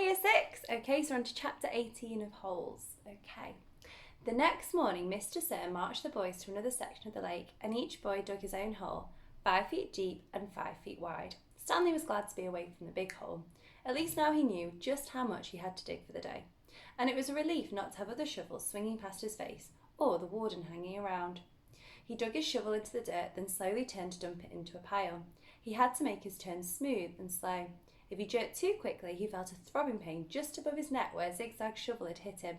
Year 6. Okay, so we're on to chapter 18 of Holes. Okay. The next morning, Mr. Sir marched the boys to another section of the lake, and each boy dug his own hole, 5 feet deep and 5 feet wide. Stanley was glad to be away from the big hole. At least now he knew just how much he had to dig for the day. And it was a relief not to have other shovels swinging past his face, or the warden hanging around. He dug his shovel into the dirt, then slowly turned to dump it into a pile. He had to make his turn smooth and slow. If he jerked too quickly, he felt a throbbing pain just above his neck where a zigzag shovel had hit him.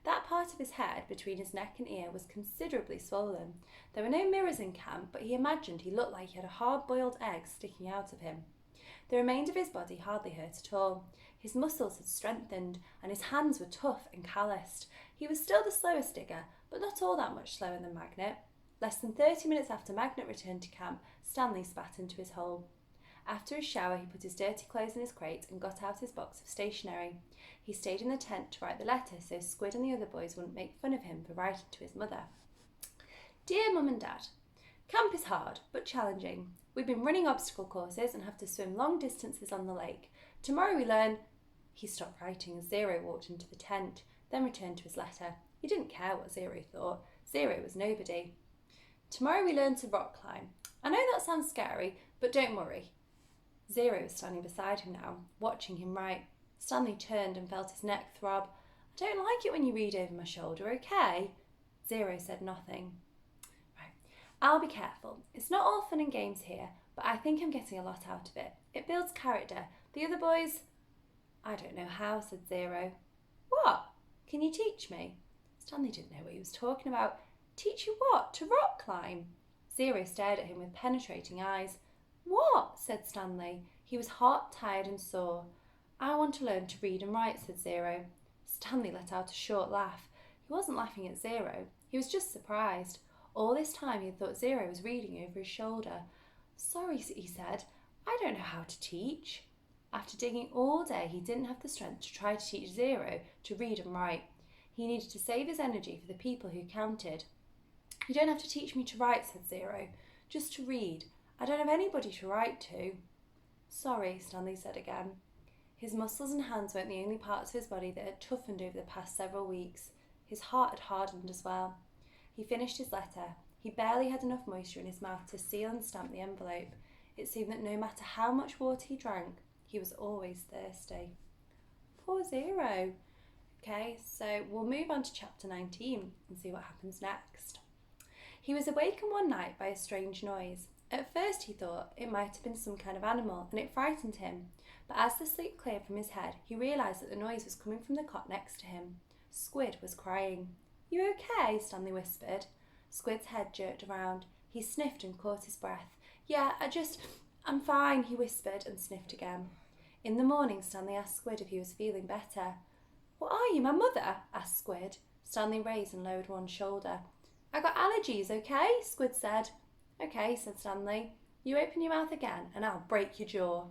That part of his head, between his neck and ear, was considerably swollen. There were no mirrors in camp, but he imagined he looked like he had a hard-boiled egg sticking out of him. The remainder of his body hardly hurt at all. His muscles had strengthened, and his hands were tough and calloused. He was still the slowest digger, but not all that much slower than Magnet. Less than 30 minutes after Magnet returned to camp, Stanley spat into his hole. After his shower, he put his dirty clothes in his crate and got out his box of stationery. He stayed in the tent to write the letter so Squid and the other boys wouldn't make fun of him for writing to his mother. Dear Mum and Dad, camp is hard, but challenging. We've been running obstacle courses and have to swim long distances on the lake. Tomorrow we learn... He stopped writing as Zero walked into the tent, then returned to his letter. He didn't care what Zero thought. Zero was nobody. Tomorrow we learn to rock climb. I know that sounds scary, but don't worry. Zero was standing beside him now, watching him write. Stanley turned and felt his neck throb. I don't like it when you read over my shoulder, okay? Zero said nothing. Right, I'll be careful. It's not all fun and games here, but I think I'm getting a lot out of it. It builds character. The other boys... I don't know how, said Zero. What? Can you teach me? Stanley didn't know what he was talking about. Teach you what? To rock climb? Zero stared at him with penetrating eyes. What? Said Stanley. He was hot, tired and sore. I want to learn to read and write, said Zero. Stanley let out a short laugh. He wasn't laughing at Zero. He was just surprised. All this time he had thought Zero was reading over his shoulder. Sorry, he said. I don't know how to teach. After digging all day, he didn't have the strength to try to teach Zero to read and write. He needed to save his energy for the people who counted. You don't have to teach me to write, said Zero. Just to read. I don't have anybody to write to. Sorry, Stanley said again. His muscles and hands weren't the only parts of his body that had toughened over the past several weeks. His heart had hardened as well. He finished his letter. He barely had enough moisture in his mouth to seal and stamp the envelope. It seemed that no matter how much water he drank, he was always thirsty. Poor Zero. Okay, so we'll move on to chapter 19 and see what happens next. He was awakened one night by a strange noise. At first he thought it might have been some kind of animal and it frightened him, but as the sleep cleared from his head, he realised that the noise was coming from the cot next to him. Squid was crying. You okay? Stanley whispered. Squid's head jerked around. He sniffed and caught his breath. Yeah, I'm fine, he whispered and sniffed again. In the morning, Stanley asked Squid if he was feeling better. What are you, my mother? Asked Squid. Stanley raised and lowered one shoulder. I got allergies, okay? Squid said. Okay, said Stanley. You open your mouth again and I'll break your jaw.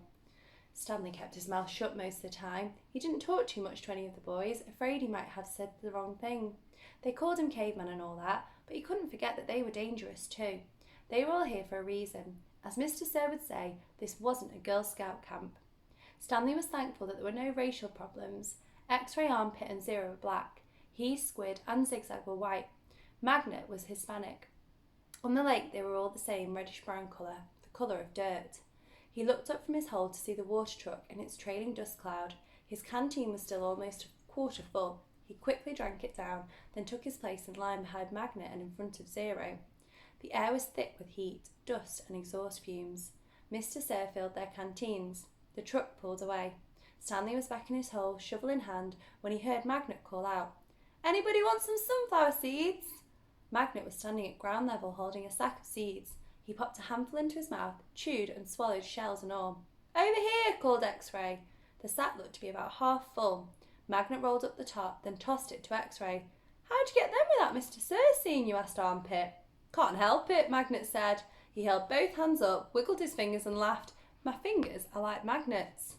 Stanley kept his mouth shut most of the time. He didn't talk too much to any of the boys, afraid he might have said the wrong thing. They called him caveman and all that, but he couldn't forget that they were dangerous too. They were all here for a reason. As Mr. Sir would say, this wasn't a Girl Scout camp. Stanley was thankful that there were no racial problems. X-Ray, Armpit and Zero were black. He, Squid and Zigzag were white. Magnet was Hispanic. On the lake they were all the same reddish-brown colour, the colour of dirt. He looked up from his hole to see the water truck and its trailing dust cloud. His canteen was still almost a quarter full. He quickly drank it down, then took his place in line behind Magnet and in front of Zero. The air was thick with heat, dust and exhaust fumes. Mr. Sir filled their canteens. The truck pulled away. Stanley was back in his hole, shovel in hand, when he heard Magnet call out, Anybody want some sunflower seeds? Magnet was standing at ground level holding a sack of seeds. He popped a handful into his mouth, chewed and swallowed shells and all. Over here, called X-Ray. The sack looked to be about half full. Magnet rolled up the top, then tossed it to X-Ray. How'd you get them without Mr. Sir seeing you? Asked Armpit. Can't help it, Magnet said. He held both hands up, wiggled his fingers and laughed. My fingers are like magnets.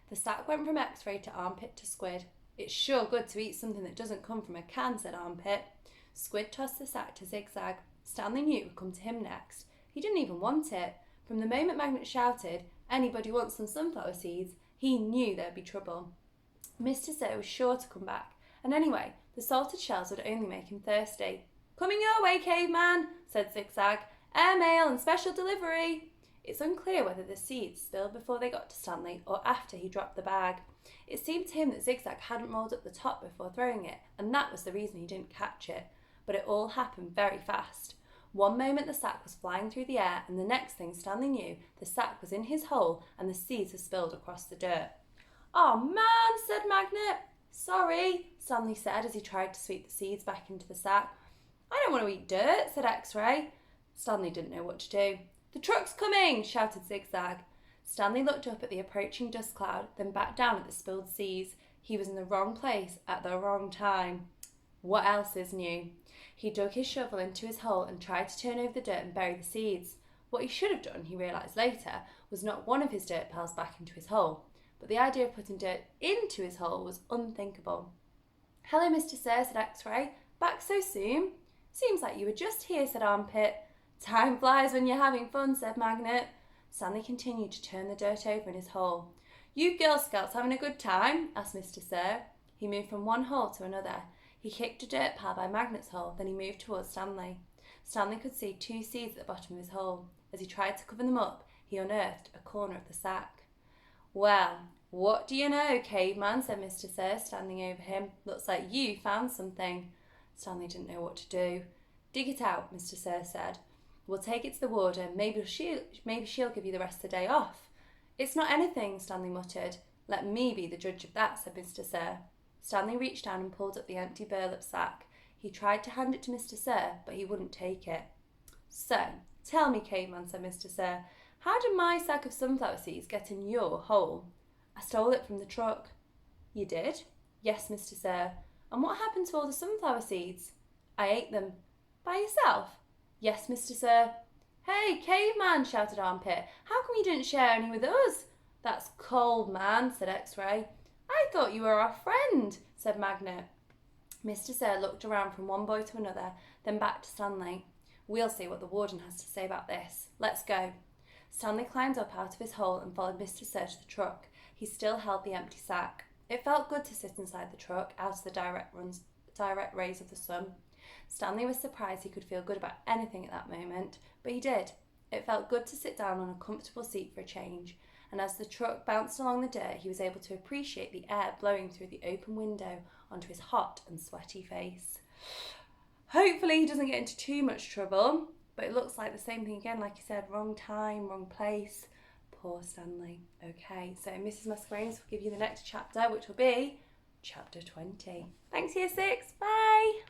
The sack went from X-Ray to Armpit to Squid. It's sure good to eat something that doesn't come from a can, said Armpit. Squid tossed the sack to Zigzag. Stanley knew it would come to him next. He didn't even want it. From the moment Magnet shouted, Anybody wants some sunflower seeds, he knew there'd be trouble. Mr. Sir was sure to come back, and anyway, the salted shells would only make him thirsty. "Coming your way, caveman," said Zigzag. "Airmail and special delivery." It's unclear whether the seeds spilled before they got to Stanley or after he dropped the bag. It seemed to him that Zigzag hadn't rolled up the top before throwing it, and that was the reason he didn't catch it. But it all happened very fast. One moment the sack was flying through the air, and the next thing Stanley knew, the sack was in his hole and the seeds were spilled across the dirt. "Oh man," said Magnet. "Sorry," Stanley said as he tried to sweep the seeds back into the sack. "I don't want to eat dirt," said X-Ray. Stanley didn't know what to do. "The truck's coming," shouted Zigzag. Stanley looked up at the approaching dust cloud, then back down at the spilled seeds. He was in the wrong place at the wrong time. What else is new? He dug his shovel into his hole and tried to turn over the dirt and bury the seeds. What he should have done, he realised later, was knock one of his dirt piles back into his hole. But the idea of putting dirt into his hole was unthinkable. "Hello, Mr. Sir," said X-Ray. "Back so soon?" "Seems like you were just here," said Armpit. "Time flies when you're having fun," said Magnet. Stanley continued to turn the dirt over in his hole. "You Girl Scouts having a good time?" asked Mr. Sir. He moved from one hole to another. He kicked a dirt pile by Magnet's hole, then he moved towards Stanley. Stanley could see 2 seeds at the bottom of his hole. As he tried to cover them up, he unearthed a corner of the sack. "Well, what do you know, caveman?" said Mr. Sir, standing over him. "Looks like you found something." Stanley didn't know what to do. "Dig it out," Mr. Sir said. "We'll take it to the warden. Maybe she'll give you the rest of the day off." "It's not anything," Stanley muttered. "Let me be the judge of that," said Mr. Sir. Stanley reached down and pulled up the empty burlap sack. He tried to hand it to Mr. Sir, but he wouldn't take it. "So, tell me, caveman," said Mr. Sir, "how did my sack of sunflower seeds get in your hole?" "I stole it from the truck." "You did?" "Yes, Mr. Sir." "And what happened to all the sunflower seeds?" "I ate them." "By yourself?" "Yes, Mr. Sir." "Hey, caveman," shouted Armpit, "how come you didn't share any with us?" "That's cold, man," said X-Ray. "I thought you were our friend," said Magnet. Mr. Sir looked around from one boy to another, then back to Stanley. "We'll see what the warden has to say about this. Let's go." Stanley climbed up out of his hole and followed Mr. Sir to the truck. He still held the empty sack. It felt good to sit inside the truck, out of the direct rays of the sun. Stanley was surprised he could feel good about anything at that moment, but he did. It felt good to sit down on a comfortable seat for a change, and as the truck bounced along the dirt, he was able to appreciate the air blowing through the open window onto his hot and sweaty face. Hopefully he doesn't get into too much trouble, but it looks like the same thing again, like he said, wrong time, wrong place. Poor Stanley. Okay, so Mrs. Mascarenes will give you the next chapter, which will be chapter 20. Thanks, Year 6. Bye!